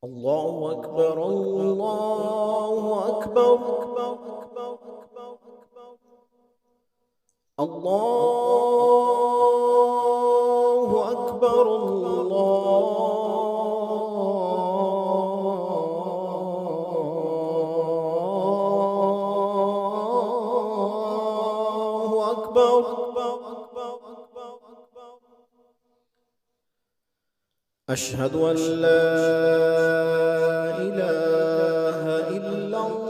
الله أكبر الله أكبر الله أكبر الله أكبر. أشهد أن لا إله إلا الله.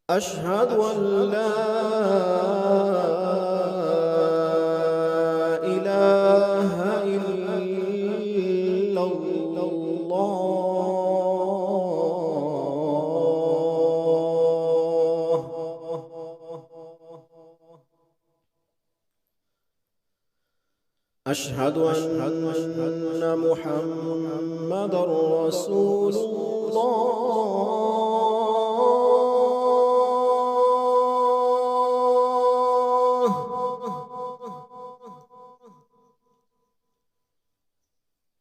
أشهد أن لا إله إلا الله. أشهد أن محمدًا رسول الله.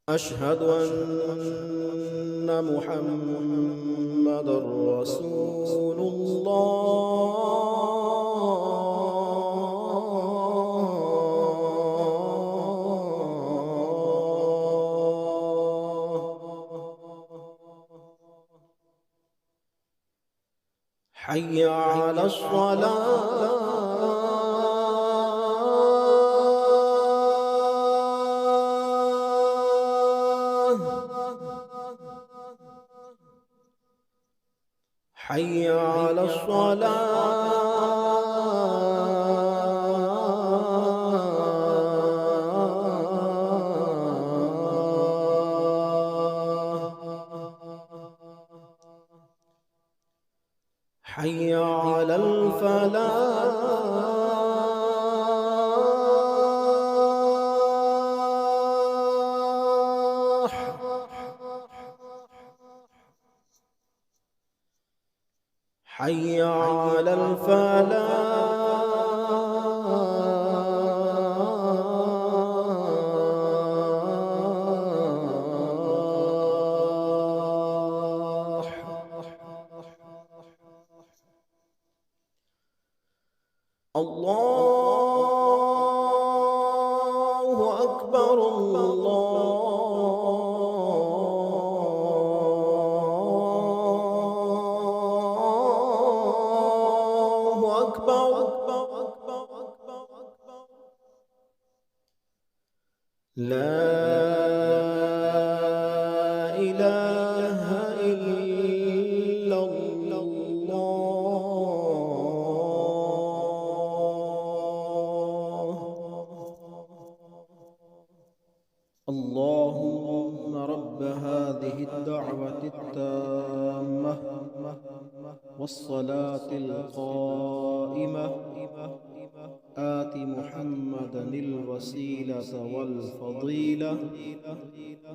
أشهد أن محمدًا رسول الله. حي على الصلاة. حي على الصلاة. حي على الفلاح. حي على الفلاح. الله أكبر الله أكبر. لا إله إلا الله. اللهم رب هذه الدعوة التامة والصلاة القائمة آت محمدا الوسيلة والفضيلة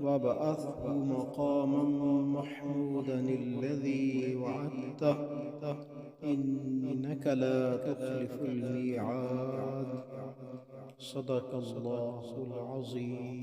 وابعثه مقاما محمودا الذي وعدته إنك لا تخلف الميعاد. صدق الله العظيم.